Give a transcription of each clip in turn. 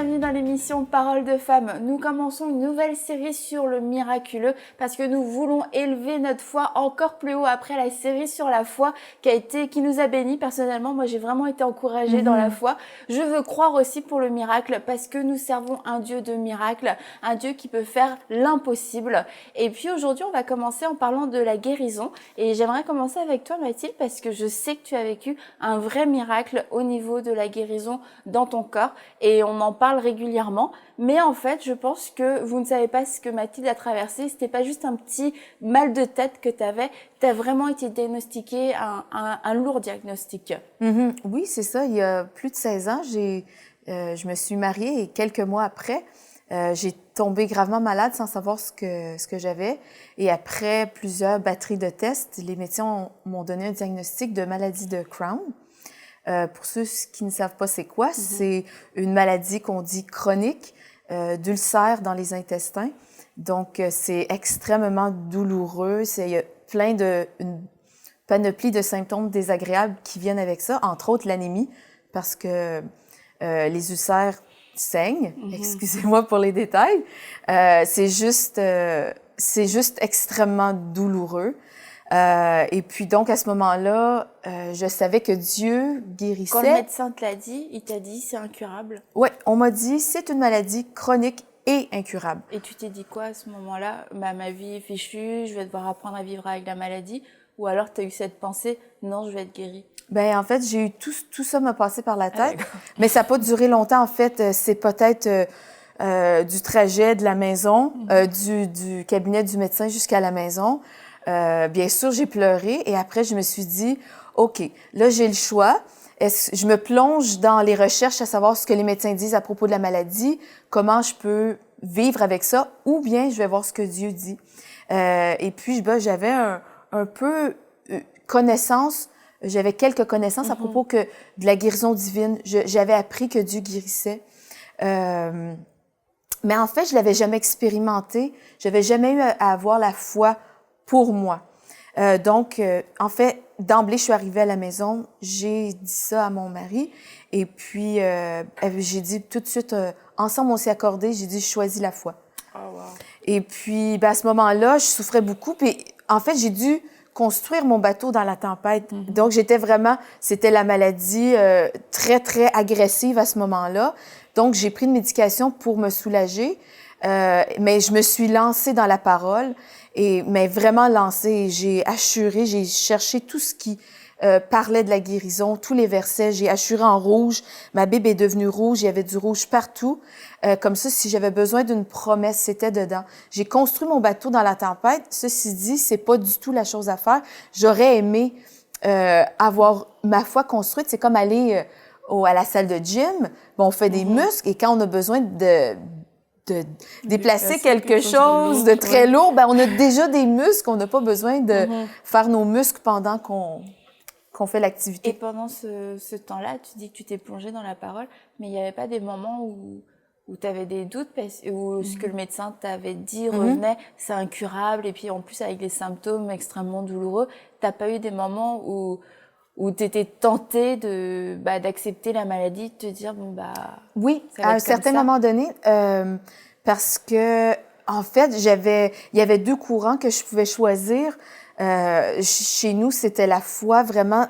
bienvenue dans l'émission Parole de Femmes. Nous commençons une nouvelle série sur le miraculeux parce que nous voulons élever notre foi encore plus haut après la série sur la foi qui nous a bénis. Personnellement, moi j'ai vraiment été encouragée dans la foi. Je veux croire aussi pour le miracle parce que nous servons un Dieu de miracle, un Dieu qui peut faire l'impossible. Et puis aujourd'hui, on va commencer en parlant de la guérison et j'aimerais commencer avec toi Mathilde parce que je sais que tu as vécu un vrai miracle au niveau de la guérison dans ton corps et on en parle régulièrement. Mais en fait, je pense que vous ne savez pas ce que Mathilde a traversé. C'était pas juste un petit mal de tête que tu avais. Tu as vraiment été diagnostiqué un lourd diagnostic. Oui, c'est ça. Il y a plus de 16 ans, je me suis mariée et quelques mois après, j'ai tombé gravement malade sans savoir ce que j'avais. Et après plusieurs batteries de tests, les médecins m'ont donné un diagnostic de maladie de Crohn. Pour ceux qui ne savent pas c'est quoi, c'est une maladie qu'on dit chronique, d'ulcères dans les intestins. Donc, c'est extrêmement douloureux. Il y a une panoplie de symptômes désagréables qui viennent avec ça, entre autres l'anémie, parce que les ulcères saignent. Excusez-moi pour les détails. C'est juste extrêmement douloureux. Et puis donc, à ce moment-là, je savais que Dieu guérissait. Quand le médecin te l'a dit, il t'a dit c'est incurable? Oui, on m'a dit c'est une maladie chronique et incurable. Et tu t'es dit quoi à ce moment-là? Ma vie est fichue, je vais devoir apprendre à vivre avec la maladie? Ou alors tu as eu cette pensée, non, je vais être guérie? Ben en fait, j'ai eu tout ça m'a passé par la tête, mais ça n'a pas duré longtemps. En fait, c'est peut-être du trajet de la maison, du cabinet du médecin jusqu'à la maison. Bien sûr, j'ai pleuré et après, je me suis dit, OK, là, j'ai le choix. Je me plonge dans les recherches à savoir ce que les médecins disent à propos de la maladie, comment je peux vivre avec ça, ou bien je vais voir ce que Dieu dit. Et puis, j'avais un peu connaissance, j'avais quelques connaissances à propos de la guérison divine. J'avais appris que Dieu guérissait. Mais en fait, je l'avais jamais expérimenté. J'avais jamais eu à avoir la foi pour moi. Donc, en fait, d'emblée, je suis arrivée à la maison, j'ai dit ça à mon mari et puis j'ai dit tout de suite, ensemble on s'est accordé, j'ai dit je choisis la foi. Oh, wow. Et puis, à ce moment-là, je souffrais beaucoup. Puis, en fait, j'ai dû construire mon bateau dans la tempête. Donc, c'était la maladie très, très agressive à ce moment-là. Donc, j'ai pris une médication pour me soulager, mais je me suis lancée dans la parole. Mais vraiment lancée, j'ai assuré, j'ai cherché tout ce qui parlait de la guérison, tous les versets, j'ai assuré en rouge. Ma Bible est devenue rouge, il y avait du rouge partout. Comme ça, si j'avais besoin d'une promesse, c'était dedans. J'ai construit mon bateau dans la tempête. Ceci dit, c'est pas du tout la chose à faire. J'aurais aimé avoir ma foi construite. C'est comme aller à la salle de gym. Bon, on fait des muscles et quand on a besoin de déplacer quelque chose de très lourd, ben on a déjà des muscles, on n'a pas besoin de faire nos muscles pendant qu'on fait l'activité. Et pendant ce temps-là, tu dis que tu t'es plongée dans la parole, mais il n'y avait pas des moments où tu avais des doutes, où ce que le médecin t'avait dit revenait, c'est incurable, et puis en plus avec les symptômes extrêmement douloureux, t'as pas eu des moments où tu étais tentée d'accepter la maladie, de te dire, Oui, à un certain moment donné, parce que, en fait, il y avait deux courants que je pouvais choisir. Chez nous, c'était la foi vraiment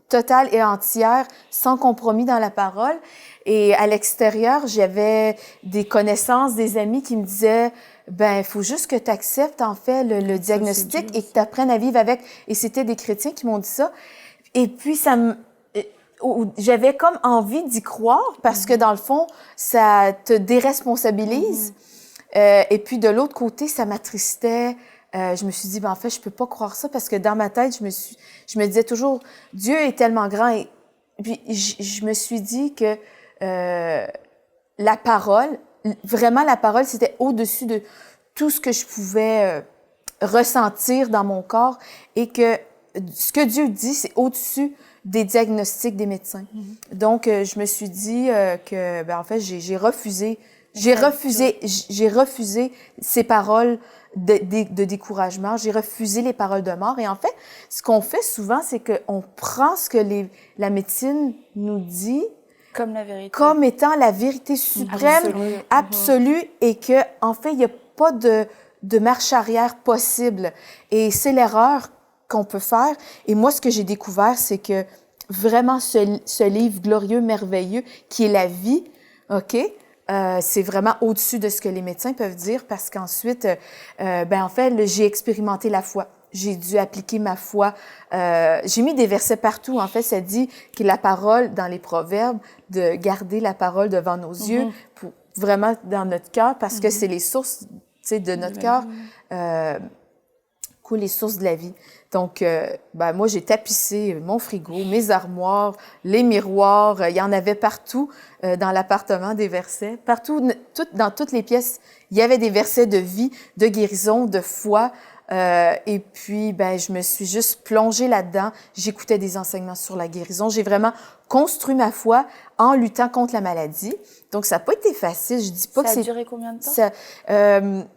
totale et entière, sans compromis dans la parole. Et à l'extérieur, j'avais des connaissances, des amis qui me disaient, il faut juste que tu acceptes, en fait, le diagnostic et que tu apprennes à vivre avec. Et c'était des chrétiens qui m'ont dit ça. Et puis, j'avais comme envie d'y croire parce que dans le fond, ça te déresponsabilise. Et puis de l'autre côté, ça m'attristait. Je me suis dit, en fait, je peux pas croire ça parce que dans ma tête, je me disais toujours, Dieu est tellement grand. Et puis je me suis dit que la parole, vraiment la parole, c'était au-dessus de tout ce que je pouvais ressentir dans mon corps et que ce que Dieu dit, c'est au-dessus des diagnostics des médecins. Donc, je me suis dit que, en fait, j'ai refusé ces paroles de découragement. J'ai refusé les paroles de mort. Et en fait, ce qu'on fait souvent, c'est qu'on prend ce que la médecine nous dit Comme la vérité. Comme étant la vérité suprême, absolue, et que en fait, il n'y a pas de marche arrière possible. Et c'est l'erreur qu'on peut faire. Et moi, ce que j'ai découvert, c'est que vraiment ce livre glorieux, merveilleux, qui est la vie, OK? C'est vraiment au-dessus de ce que les médecins peuvent dire, parce qu'ensuite, en fait, j'ai expérimenté la foi. J'ai dû appliquer ma foi. J'ai mis des versets partout. En fait, ça dit que la parole, dans les Proverbes, de garder la parole devant nos yeux, pour, vraiment dans notre cœur, parce que c'est les sources, tu sais, de notre cœur, coulent les sources de la vie. Donc, moi, j'ai tapissé mon frigo, mes armoires, les miroirs. Il y en avait partout dans l'appartement, des versets. Partout, dans toutes les pièces, il y avait des versets de vie, de guérison, de foi. Et puis, je me suis juste plongée là-dedans. J'écoutais des enseignements sur la guérison. J'ai vraiment construit ma foi en luttant contre la maladie. Donc, ça n'a pas été facile. Je dis pas que c'est... Ça a duré combien de temps?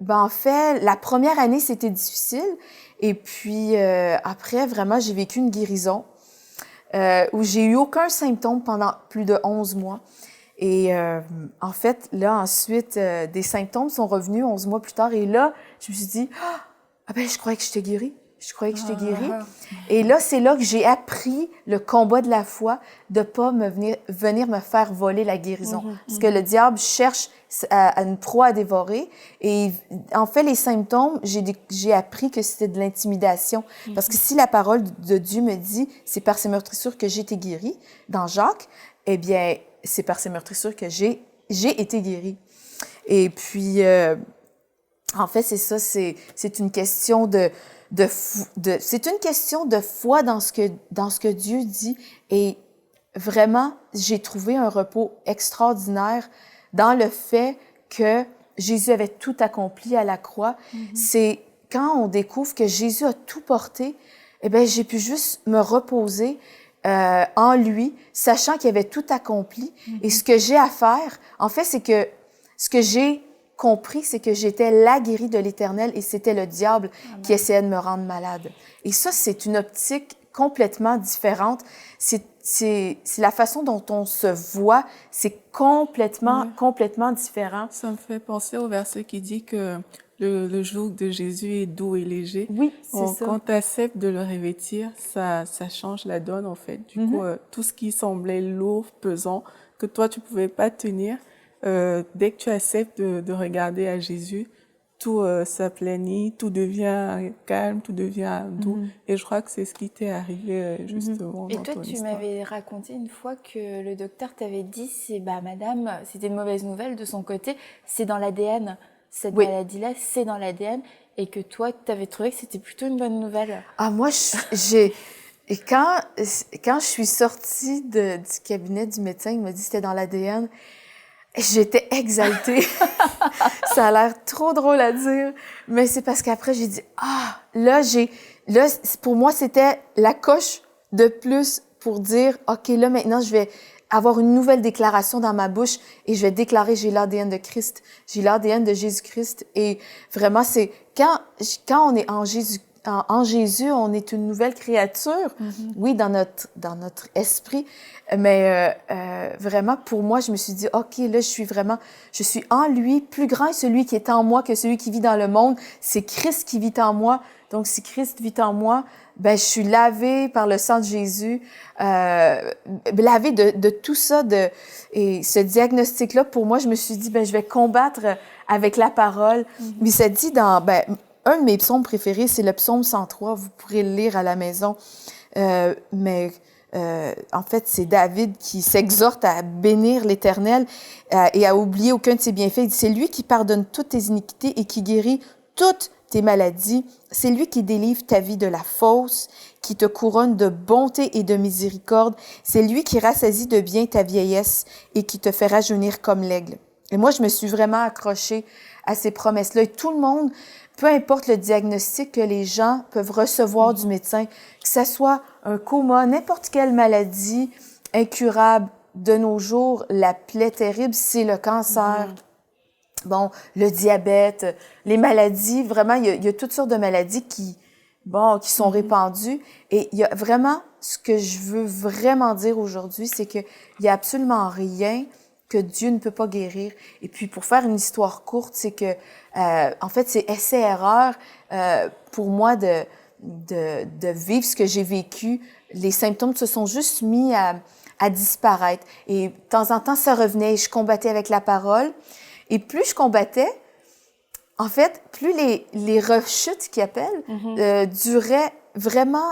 En fait, la première année, c'était difficile. Et puis, après, vraiment, j'ai vécu une guérison où j'ai eu aucun symptôme pendant plus de 11 mois. Et en fait, là, ensuite, des symptômes sont revenus 11 mois plus tard. Et là, je me suis dit, je croyais que j'étais guérie. Je croyais que j'étais guérie. Et là, c'est là que j'ai appris le combat de la foi, de pas venir me faire voler la guérison. Parce que le diable cherche une proie à dévorer. Et en fait, les symptômes, j'ai appris que c'était de l'intimidation. Parce que si la parole de Dieu me dit, c'est par ses meurtrissures que j'ai été guérie, dans Jacques, eh bien, c'est par ces meurtrissures que j'ai été guérie. Et puis, en fait, c'est ça, c'est une question c'est une question de foi dans ce que Dieu dit. Et vraiment, j'ai trouvé un repos extraordinaire dans le fait que Jésus avait tout accompli à la croix. C'est quand on découvre que Jésus a tout porté, j'ai pu juste me reposer en lui, sachant qu'il avait tout accompli. Et ce que j'ai à faire, en fait, c'est que ce que j'ai compris, c'est que j'étais la guérie de l'Éternel et c'était le diable qui essayait de me rendre malade. Et ça, c'est une optique complètement différente. C'est la façon dont on se voit, c'est complètement différent. Ça me fait penser au verset qui dit que le joug de Jésus est doux et léger. Oui, c'est ça. Quand tu acceptes de le revêtir, ça change la donne, en fait. Du coup, tout ce qui semblait lourd, pesant, que toi, tu pouvais pas tenir, dès que tu acceptes de regarder à Jésus, tout s'aplanit, tout devient calme, tout devient doux. Et je crois que c'est ce qui t'est arrivé justement Et dans toi, ton tu histoire. m'avais raconté une fois que le docteur t'avait dit, madame, c'était une mauvaise nouvelle de son côté, c'est dans l'ADN. Cette maladie-là, c'est dans l'ADN. Et que toi, tu avais trouvé que c'était plutôt une bonne nouvelle. Ah, moi, et quand je suis sortie du cabinet du médecin, il m'a dit que c'était dans l'ADN, j'étais exaltée. Ça a l'air trop drôle à dire, mais c'est parce qu'après, j'ai dit, là, pour moi, c'était la coche de plus pour dire, OK, là, maintenant, je vais avoir une nouvelle déclaration dans ma bouche et je vais déclarer, j'ai l'ADN de Christ, j'ai l'ADN de Jésus-Christ. Et vraiment, c'est quand on est en Jésus, on est une nouvelle créature, oui, dans notre esprit, mais vraiment, pour moi, je me suis dit, OK, là, je suis en lui, plus grand est celui qui est en moi que celui qui vit dans le monde, c'est Christ qui vit en moi, donc si Christ vit en moi, je suis lavée par le sang de Jésus, lavée de tout ça, et ce diagnostic-là, pour moi, je me suis dit, je vais combattre avec la parole. Mais ça dit un de mes psaumes préférés, c'est le psaume 103. Vous pourrez le lire à la maison. En fait, c'est David qui s'exhorte à bénir l'Éternel et à oublier aucun de ses bienfaits. Il dit, c'est lui qui pardonne toutes tes iniquités et qui guérit toutes tes maladies. C'est lui qui délivre ta vie de la fausse, qui te couronne de bonté et de miséricorde. C'est lui qui rassasie de bien ta vieillesse et qui te fait rajeunir comme l'aigle. Et moi, je me suis vraiment accrochée à ces promesses-là. Et tout le monde, peu importe le diagnostic que les gens peuvent recevoir du médecin, que ce soit un coma, n'importe quelle maladie incurable, de nos jours, la plaie terrible, c'est le cancer. Bon, le diabète, les maladies, vraiment, il y a toutes sortes de maladies bon, qui sont répandus. Et il y a vraiment, ce que je veux vraiment dire aujourd'hui, c'est qu'il y a absolument rien que Dieu ne peut pas guérir. Et puis, pour faire une histoire courte, c'est que, en fait, c'est essai-erreur pour moi de vivre ce que j'ai vécu. Les symptômes se sont juste mis à disparaître. Et de temps en temps, ça revenait et je combattais avec la parole. Et plus je combattais, en fait, plus les rechutes qu'ils appellent duraient vraiment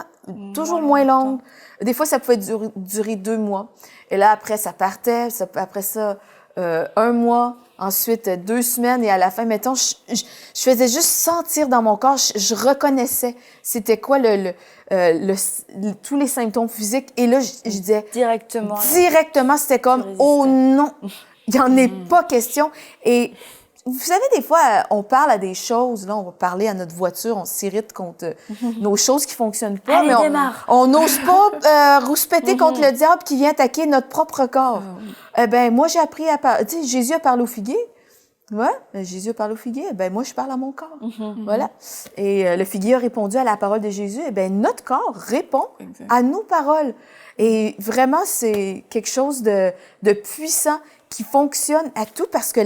toujours moins longues. Des fois, ça pouvait durer 2 mois. Et là, après, ça partait. Après ça, 1 mois. Ensuite, 2 semaines. Et à la fin, mettons, je faisais juste sentir dans mon corps, je reconnaissais c'était quoi tous les symptômes physiques. Et là, je disais... Directement, c'était comme, oh non, il n'y en est pas question. Et... Vous savez, des fois, on parle à des choses, là, on va parler à notre voiture, on s'irrite contre nos choses qui fonctionnent pas, allez, mais on n'ose pas rouspéter contre le diable qui vient attaquer notre propre corps. Eh ben, moi, j'ai appris à parler. Tu sais, Jésus a parlé au figuier. Ouais, Jésus a parlé au figuier. Eh ben, moi, je parle à mon corps. Voilà. Et le figuier a répondu à la parole de Jésus. Eh ben, notre corps répond à nos paroles. Et vraiment, c'est quelque chose de puissant qui fonctionne à tout parce que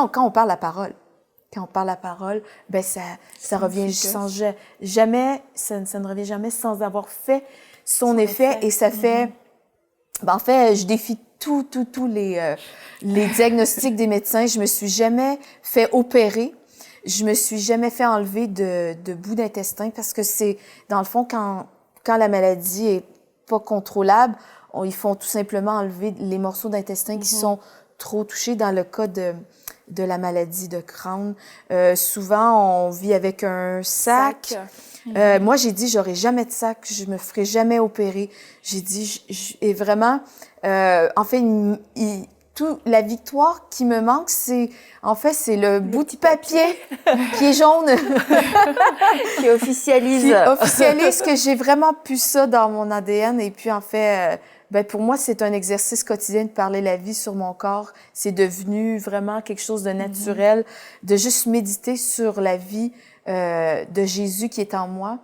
quand on parle la parole, ben ça revient jamais, ça ne revient jamais sans avoir fait son effet et ça fait, ben en fait, je défie tous les diagnostics des médecins. Je me suis jamais fait opérer. Je me suis jamais fait enlever de bout d'intestin parce que c'est, dans le fond, quand la maladie est pas contrôlable, ils font tout simplement enlever les morceaux d'intestin qui sont trop touchés. Dans le cas de la maladie de Crohn, souvent on vit avec un sac. Moi, j'ai dit, j'aurai jamais de sac, je me ferai jamais opérer. J'ai dit, et vraiment, en fait, la victoire qui me manque, c'est le bout de papier qui est jaune. Qui officialise que j'ai vraiment pu ça dans mon ADN. Et puis, en fait, pour moi, c'est un exercice quotidien de parler la vie sur mon corps. C'est devenu vraiment quelque chose de naturel, de juste méditer sur la vie de Jésus qui est en moi.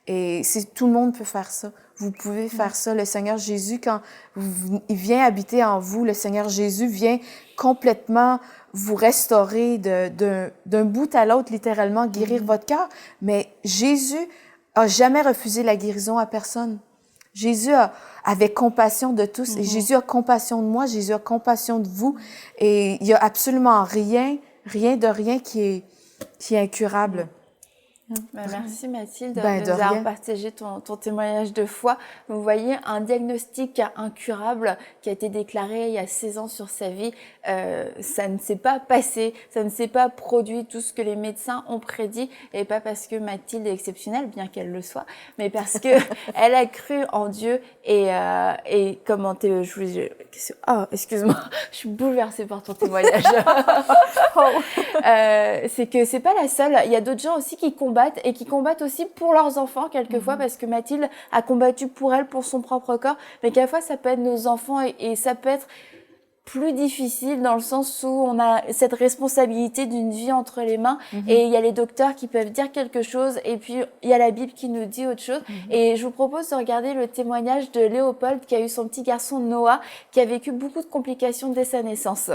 Et tout le monde peut faire ça. Vous pouvez faire ça. Le Seigneur Jésus, quand il vient habiter en vous, le Seigneur Jésus vient complètement vous restaurer d'un bout à l'autre, littéralement, guérir votre cœur. Mais Jésus a jamais refusé la guérison à personne. Jésus avait compassion de tous et Jésus a compassion de moi, Jésus a compassion de vous et il y a absolument rien qui est incurable. Merci Mathilde de nous avoir partagé ton témoignage de foi. Vous voyez, un diagnostic incurable qui a été déclaré il y a 16 ans sur sa vie, ça ne s'est pas passé, ça ne s'est pas produit, tout ce que les médecins ont prédit, et pas parce que Mathilde est exceptionnelle, bien qu'elle le soit, mais parce que elle a cru en Dieu et comment excuse-moi, je suis bouleversée par ton témoignage. C'est que c'est pas la seule, il y a d'autres gens aussi qui combattent aussi pour leurs enfants quelquefois, parce que Mathilde a combattu pour elle, pour son propre corps, mais quelquefois ça peut être nos enfants et ça peut être plus difficile dans le sens où on a cette responsabilité d'une vie entre les mains et il y a les docteurs qui peuvent dire quelque chose et puis il y a la Bible qui nous dit autre chose. Et je vous propose de regarder le témoignage de Léopold qui a eu son petit garçon Noah qui a vécu beaucoup de complications dès sa naissance.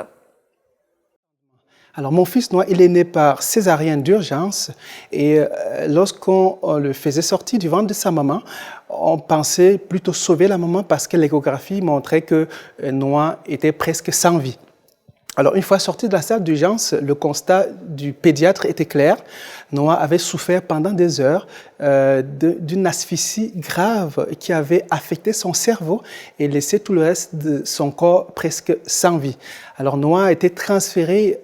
Alors, mon fils Noah, il est né par césarienne d'urgence et lorsqu'on le faisait sortir du ventre de sa maman, on pensait plutôt sauver la maman parce que l'échographie montrait que Noah était presque sans vie. Alors, une fois sorti de la salle d'urgence, le constat du pédiatre était clair. Noah avait souffert pendant des heures d'une asphyxie grave qui avait affecté son cerveau et laissé tout le reste de son corps presque sans vie. Alors, Noah a été transféré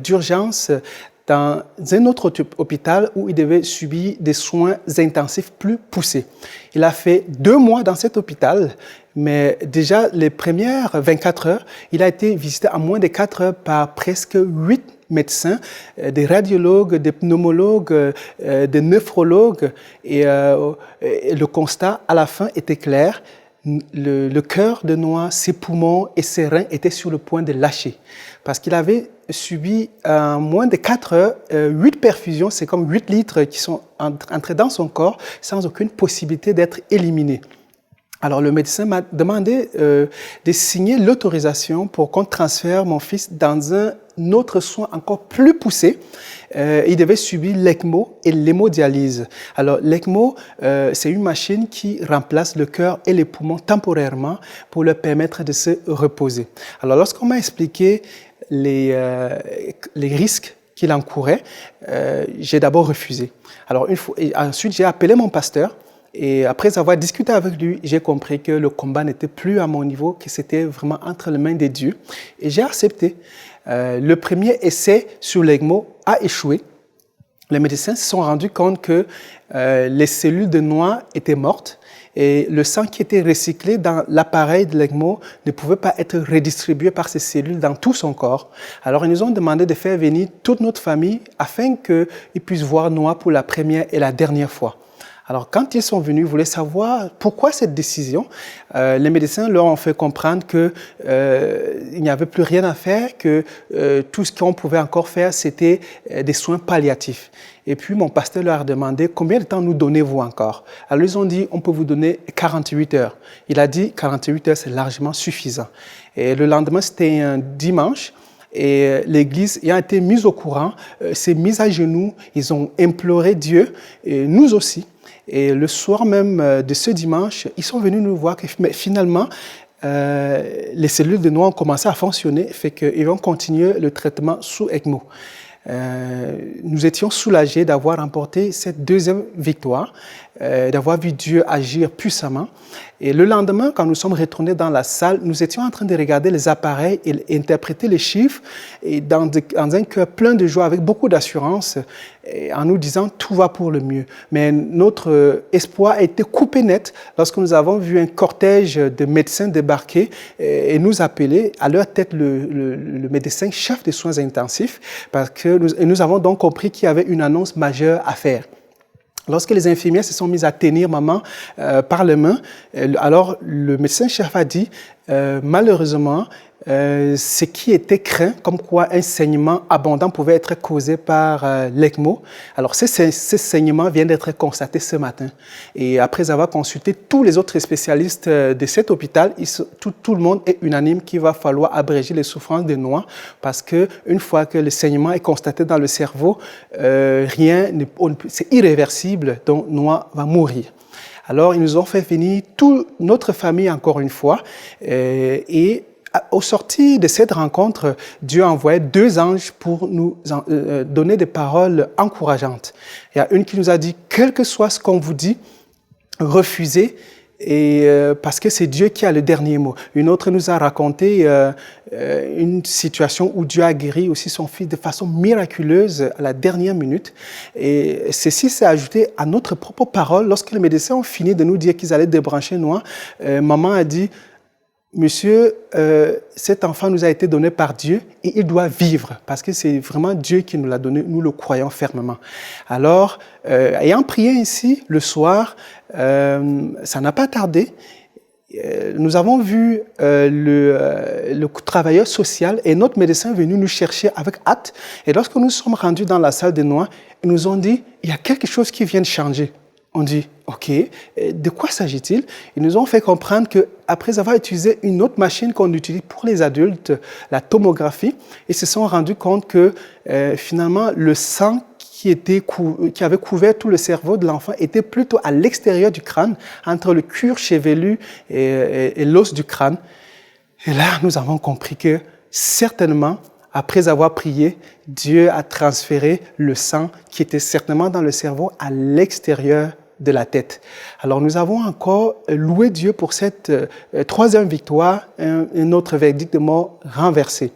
d'urgence dans un autre hôpital où il devait subir des soins intensifs plus poussés. Il a fait 2 mois dans cet hôpital, mais déjà les premières 24 heures, il a été visité en moins de 4 heures par presque 8 médecins, des radiologues, des pneumologues, des nephrologues. Et le constat à la fin était clair. le cœur de Noah, ses poumons et ses reins étaient sur le point de lâcher. Parce qu'il avait subi en moins de 4 heures 8 perfusions, c'est comme 8 litres qui sont entrés dans son corps sans aucune possibilité d'être éliminés. Alors le médecin m'a demandé de signer l'autorisation pour qu'on transfère mon fils dans un autre soin encore plus poussé. Il devait subir l'ECMO et l'hémodialyse. Alors l'ECMO, c'est une machine qui remplace le cœur et les poumons temporairement pour leur permettre de se reposer. Alors lorsqu'on m'a expliqué les risques qu'il encourait, j'ai d'abord refusé. Alors ensuite, j'ai appelé mon pasteur. Et après avoir discuté avec lui, j'ai compris que le combat n'était plus à mon niveau, que c'était vraiment entre les mains de Dieu. Et j'ai accepté. Le premier essai sur l'ECMO a échoué. Les médecins se sont rendus compte que les cellules de Noah étaient mortes et le sang qui était recyclé dans l'appareil de l'ECMO ne pouvait pas être redistribué par ces cellules dans tout son corps. Alors, ils nous ont demandé de faire venir toute notre famille afin qu'ils puissent voir Noah pour la première et la dernière fois. Alors, quand ils sont venus, ils voulaient savoir pourquoi cette décision. Les médecins leur ont fait comprendre qu'il n'y avait plus rien à faire, que tout ce qu'on pouvait encore faire, c'était des soins palliatifs. Et puis, mon pasteur leur a demandé combien de temps nous donnez-vous encore. Alors, ils ont dit on peut vous donner 48 heures. Il a dit 48 heures, c'est largement suffisant. Et le lendemain, c'était un dimanche. Et l'Église ayant été mise au courant, s'est mise à genoux, ils ont imploré Dieu, et nous aussi. Et le soir même de ce dimanche, ils sont venus nous voir que finalement, les cellules de Noah ont commencé à fonctionner, fait qu'ils vont continuer le traitement sous ECMO. Nous étions soulagés d'avoir remporté cette deuxième victoire, d'avoir vu Dieu agir puissamment. Et le lendemain, quand nous sommes retournés dans la salle, nous étions en train de regarder les appareils et interpréter les chiffres et dans un cœur plein de joie, avec beaucoup d'assurance, en nous disant « tout va pour le mieux ». Mais notre espoir a été coupé net lorsque nous avons vu un cortège de médecins débarquer et nous appeler, à leur tête le médecin chef des soins intensifs, parce que nous avons donc compris qu'il y avait une annonce majeure à faire. Lorsque les infirmières se sont mises à tenir maman par les mains, alors le médecin-chef a dit malheureusement, ce qui était craint, comme quoi un saignement abondant pouvait être causé par l'ECMO. Alors, ce saignement vient d'être constaté ce matin. Et après avoir consulté tous les autres spécialistes de cet hôpital, tout le monde est unanime qu'il va falloir abréger les souffrances de Noah parce qu'une fois que le saignement est constaté dans le cerveau, c'est irréversible, donc Noah va mourir. Alors, ils nous ont fait venir toute notre famille encore une fois et au sortir de cette rencontre, Dieu a envoyé 2 anges pour nous donner des paroles encourageantes. Il y a une qui nous a dit, quel que soit ce qu'on vous dit, refusez, parce que c'est Dieu qui a le dernier mot. Une autre nous a raconté une situation où Dieu a guéri aussi son fils de façon miraculeuse à la dernière minute. Et ceci s'est ajouté à notre propre parole. Lorsque les médecins ont fini de nous dire qu'ils allaient débrancher Noah, maman a dit, Monsieur, cet enfant nous a été donné par Dieu et il doit vivre parce que c'est vraiment Dieu qui nous l'a donné, nous le croyons fermement. Alors, ayant prié ici le soir, ça n'a pas tardé. Nous avons vu le travailleur social et notre médecin est venu nous chercher avec hâte. Et lorsque nous sommes rendus dans la salle de Noah, ils nous ont dit, il y a quelque chose qui vient de changer. On dit, OK, de quoi s'agit-il? Ils nous ont fait comprendre qu'après avoir utilisé une autre machine qu'on utilise pour les adultes, la tomographie, ils se sont rendus compte que finalement, le sang qui avait couvert tout le cerveau de l'enfant était plutôt à l'extérieur du crâne, entre le cuir chevelu et l'os du crâne. Et là, nous avons compris que certainement, après avoir prié, Dieu a transféré le sang qui était certainement dans le cerveau à l'extérieur de la tête. Alors, nous avons encore loué Dieu pour cette 3e victoire, un autre verdict de mort renversé.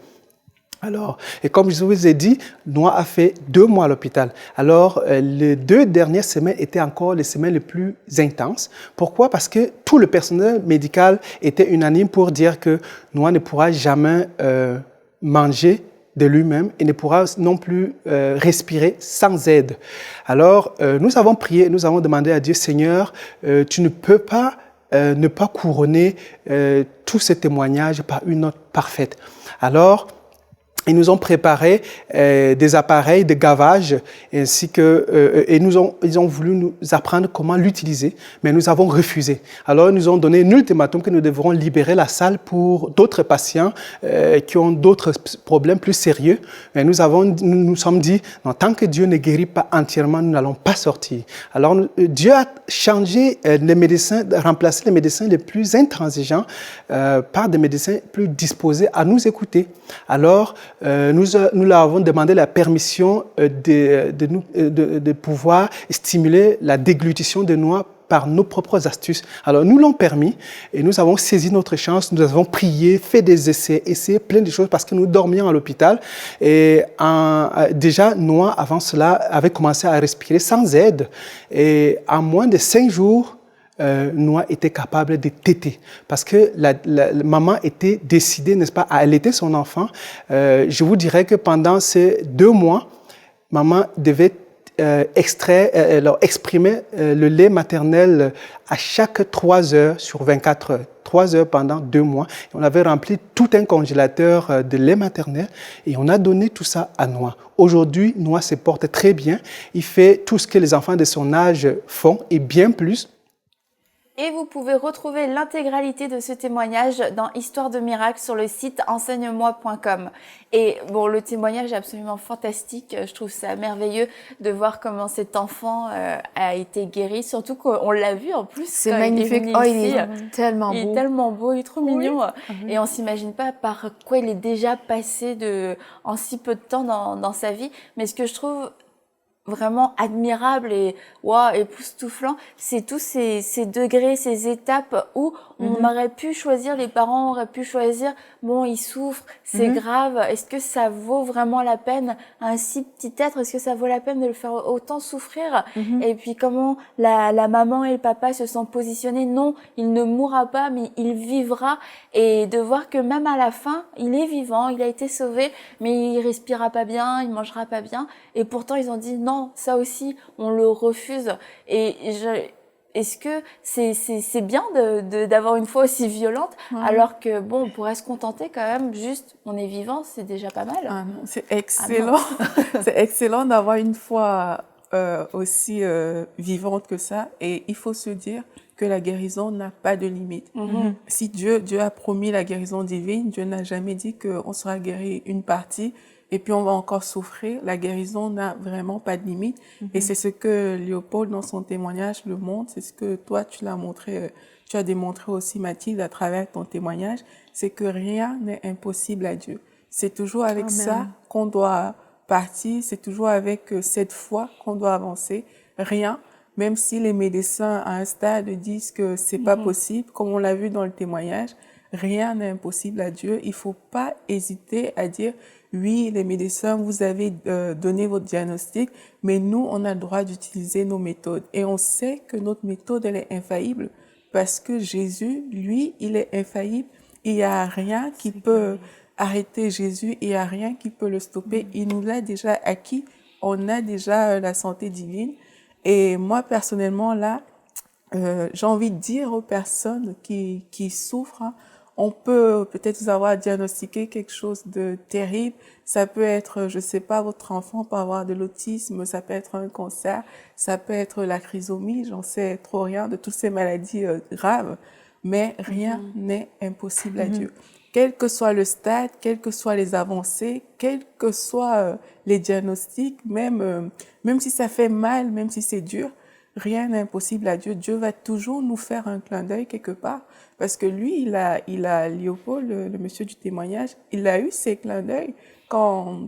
Alors, et comme je vous ai dit, Noah a fait 2 mois à l'hôpital. Alors, les 2 dernières semaines étaient encore les semaines les plus intenses. Pourquoi? Parce que tout le personnel médical était unanime pour dire que Noah ne pourra jamais manger de lui-même et ne pourra non plus respirer sans aide. Alors, nous avons prié, nous avons demandé à Dieu, Seigneur, tu ne peux pas ne pas couronner tous ces témoignages par une note parfaite. Alors, ils nous ont préparé des appareils de gavage ainsi que ils ont voulu nous apprendre comment l'utiliser, mais nous avons refusé. Alors ils nous ont donné un ultimatum que nous devrons libérer la salle pour d'autres patients qui ont d'autres problèmes plus sérieux. Et nous sommes dit, non, tant que Dieu ne guérit pas entièrement, nous n'allons pas sortir. Alors Dieu a changé les médecins, remplacé les médecins les plus intransigeants par des médecins plus disposés à nous écouter. Alors nous leur avons demandé la permission de pouvoir stimuler la déglutition de noix par nos propres astuces. Alors, nous l'ont permis et nous avons saisi notre chance. Nous avons prié, fait des essayé plein de choses parce que nous dormions à l'hôpital. Et déjà, Noah, avant cela, avait commencé à respirer sans aide. Et en moins de 5 jours, Noah était capable de téter parce que la maman était décidée, n'est-ce pas, à allaiter son enfant. Je vous dirais que pendant ces 2 mois, maman devait exprimer le lait maternel à chaque 3 heures sur 24 heures. 3 heures pendant 2 mois. Et on avait rempli tout un congélateur de lait maternel et on a donné tout ça à Noah. Aujourd'hui, Noah se porte très bien. Il fait tout ce que les enfants de son âge font et bien plus. Et vous pouvez retrouver l'intégralité de ce témoignage dans Histoire de miracle sur le site enseigne-moi.com. Et bon, le témoignage est absolument fantastique. Je trouve ça merveilleux de voir comment cet enfant a été guéri. Surtout qu'on l'a vu en plus. C'est magnifique. Il est tellement beau. Il est tellement beau, il est trop mignon. Et on s'imagine pas par quoi il est déjà passé en si peu de temps dans sa vie. Mais ce que je trouve vraiment admirable et époustouflant, c'est tous ces degrés, ces étapes où on aurait pu choisir, les parents auraient pu choisir, bon, il souffre, c'est grave, est-ce que ça vaut vraiment la peine, un si petit être, est-ce que ça vaut la peine de le faire autant souffrir? Et puis comment la maman et le papa se sont positionnés, non, il ne mourra pas, mais il vivra, et de voir que même à la fin, il est vivant, il a été sauvé, mais il respirera pas bien, il mangera pas bien, et pourtant ils ont dit non, ça aussi, on le refuse. Et est-ce que c'est bien d'avoir une foi aussi violente, alors que bon, on pourrait se contenter quand même, juste, on est vivant, c'est déjà pas mal. Ah non, c'est excellent. C'est excellent d'avoir une foi aussi vivante que ça. Et il faut se dire que la guérison n'a pas de limite. Si Dieu a promis la guérison divine, Dieu n'a jamais dit qu'on sera guéri une partie et puis on va encore souffrir. La guérison n'a vraiment pas de limite. Et c'est ce que Léopold, dans son témoignage, le montre. C'est ce que toi, tu l'as montré, tu as démontré aussi, Mathilde, à travers ton témoignage. C'est que rien n'est impossible à Dieu. C'est toujours avec ça qu'on doit partir. C'est toujours avec cette foi qu'on doit avancer. Rien, même si les médecins à un stade disent que c'est pas possible, comme on l'a vu dans le témoignage, rien n'est impossible à Dieu. Il faut pas hésiter à dire oui, les médecins, vous avez donné votre diagnostic, mais nous, on a le droit d'utiliser nos méthodes. Et on sait que notre méthode, elle est infaillible parce que Jésus, lui, il est infaillible. Il n'y a rien qui peut arrêter Jésus, il n'y a rien qui peut le stopper. Il nous l'a déjà acquis. On a déjà la santé divine. Et moi, personnellement, là, j'ai envie de dire aux personnes qui souffrent, on peut peut-être vous avoir diagnostiqué quelque chose de terrible. Ça peut être, je sais pas, votre enfant peut avoir de l'autisme, ça peut être un cancer, ça peut être la trisomie, j'en sais trop rien de toutes ces maladies graves, mais rien n'est impossible à Dieu. Quel que soit le stade, quelles que soient les avancées, quels que soient les diagnostics, même si ça fait mal, même si c'est dur, rien n'est impossible à Dieu. Dieu va toujours nous faire un clin d'œil quelque part. Parce que lui, il a Léopold, le monsieur du témoignage, il a eu ses clins d'œil quand,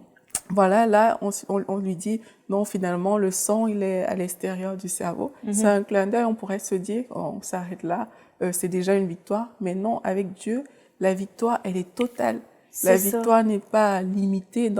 voilà, là, on lui dit, non, finalement, le sang, il est à l'extérieur du cerveau. C'est un clin d'œil, on pourrait se dire, on s'arrête là, c'est déjà une victoire. Mais non, avec Dieu, la victoire, elle est totale. La victoire n'est pas limitée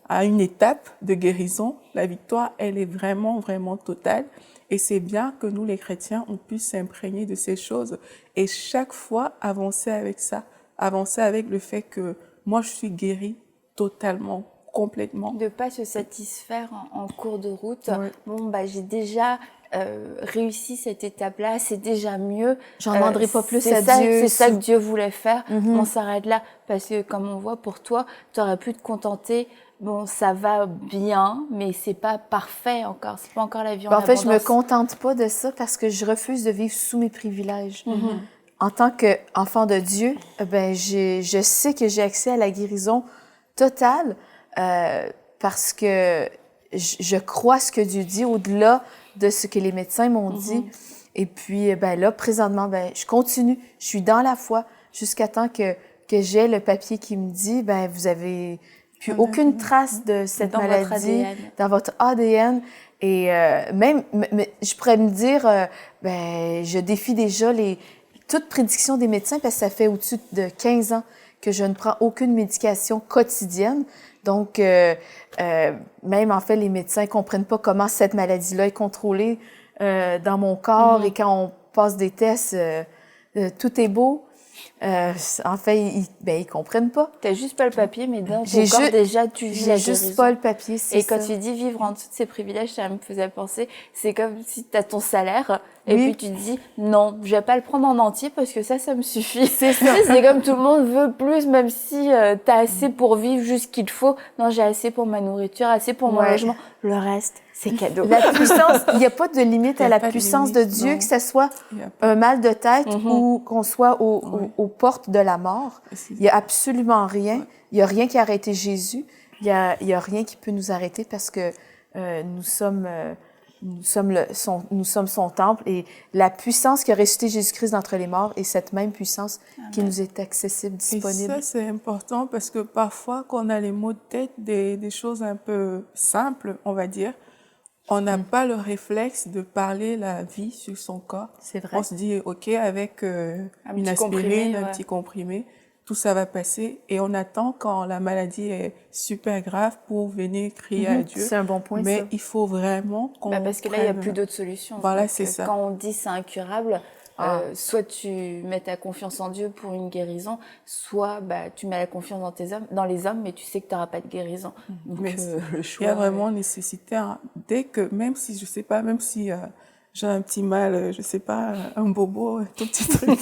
à une étape de guérison. La victoire, elle est vraiment, vraiment totale. Et c'est bien que nous, les chrétiens, on puisse s'imprégner de ces choses et chaque fois avancer avec ça, avancer avec le fait que moi, je suis guérie totalement, complètement. De pas se satisfaire en cours de route. Bon, bah, j'ai déjà réussi cette étape-là, c'est déjà mieux. J'en demanderai pas plus à Dieu. Dieu. C'est ça que Dieu voulait faire. On s'arrête là. Parce que comme on voit pour toi, tu aurais pu te contenter. Bon, ça va bien, mais c'est pas parfait encore. C'est pas encore la vie en abondance. En fait, je me contente pas de ça parce que je refuse de vivre sous mes privilèges. En tant qu'enfant de Dieu, ben je sais que j'ai accès à la guérison totale parce que je crois ce que Dieu dit au-delà de ce que les médecins m'ont dit. Et puis, ben là, présentement, ben je continue. Je suis dans la foi jusqu'à temps que j'ai le papier qui me dit, ben vous avez plus aucune trace de cette maladie dans votre ADN. Et même, je pourrais me dire, ben je défie déjà toute prédiction des médecins parce que ça fait au-dessus de 15 ans que je ne prends aucune médication quotidienne. Donc, même en fait, les médecins comprennent pas comment cette maladie-là est contrôlée dans mon corps. Et quand on passe des tests, tout est beau. En fait, ils comprennent pas. T'as juste pas le papier, mais dans ton corps, déjà, tu vis la guérison. J'ai juste pas le papier, c'est ça. Et quand tu dis vivre en dessous de ces privilèges, ça me faisait penser, c'est comme si t'as ton salaire, et puis tu te dis, non, je vais pas le prendre en entier parce que ça me suffit. C'est ça. C'est comme tout le monde veut plus, même si t'as assez pour vivre juste ce qu'il faut. Non, j'ai assez pour ma nourriture, assez pour mon logement. Le reste, c'est cadeau. La puissance, il n'y a pas de limite à la puissance de Dieu, non. Que ce soit un mal de tête ou qu'on soit aux portes de la mort. Il n'y a absolument rien. Il n'y a rien qui a arrêté Jésus. Il y a rien qui peut nous arrêter parce que nous sommes son temple et la puissance qui a ressuscité Jésus-Christ d'entre les morts est cette même puissance qui nous est accessible, disponible. Et ça, c'est important parce que parfois, quand on a les mots de tête, des choses un peu simples, on va dire, on n'a pas le réflexe de parler la vie sur son corps. C'est vrai. On se dit, OK, avec une aspirine, un petit comprimé, tout ça va passer. Et on attend quand la maladie est super grave pour venir crier à Dieu. C'est un bon point, mais ça. il faut vraiment qu'on parce que là, il n'y a plus d'autres solutions. Voilà, c'est ça. Quand on dit c'est incurable, soit tu mets ta confiance en Dieu pour une guérison, soit tu mets la confiance dans les hommes, mais tu sais que tu n'auras pas de guérison. Donc, le choix, il y a vraiment nécessité, dès que, même si, je sais pas, même si j'ai un petit mal, je sais pas, un bobo, un tout petit truc,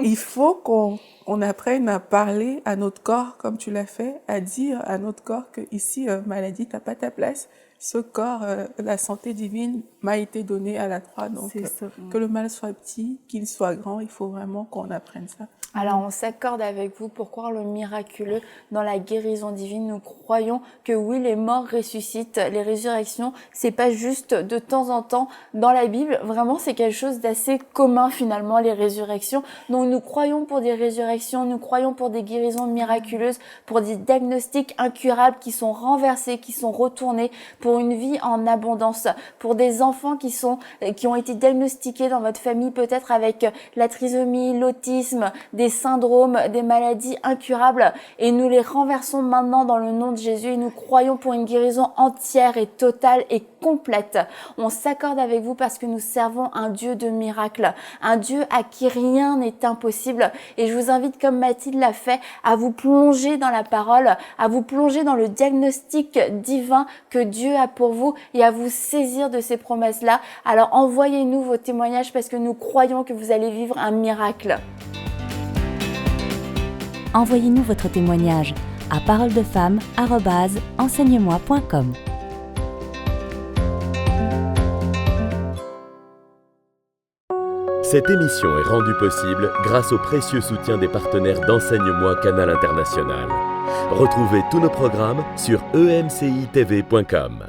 il faut qu'on apprenne à parler à notre corps, comme tu l'as fait, à dire à notre corps que ici, maladie, t'as pas ta place. Ce corps, la santé divine m'a été donnée à la croix. Donc, que le mal soit petit, qu'il soit grand, il faut vraiment qu'on apprenne ça. Alors, on s'accorde avec vous pour croire le miraculeux dans la guérison divine. Nous croyons que oui, les morts ressuscitent, les résurrections, c'est pas juste de temps en temps dans la Bible. Vraiment, c'est quelque chose d'assez commun finalement, les résurrections. Donc, nous croyons pour des résurrections, nous croyons pour des guérisons miraculeuses, pour des diagnostics incurables qui sont renversés, qui sont retournés, pour une vie en abondance, pour des enfants qui ont été diagnostiqués dans votre famille, peut-être avec la trisomie, l'autisme, des syndromes, des maladies incurables, et nous les renversons maintenant dans le nom de Jésus et nous croyons pour une guérison entière et totale et complète. On s'accorde avec vous parce que nous servons un Dieu de miracles, un Dieu à qui rien n'est impossible, et je vous invite, comme Mathilde l'a fait, à vous plonger dans la parole, à vous plonger dans le diagnostic divin que Dieu a pour vous et à vous saisir de ces promesses-là. Alors envoyez-nous vos témoignages parce que nous croyons que vous allez vivre un miracle. Envoyez-nous votre témoignage à paroledefemme@enseigne-moi.com. Cette émission est rendue possible grâce au précieux soutien des partenaires d'Enseigne-moi Canal International. Retrouvez tous nos programmes sur emcitv.com.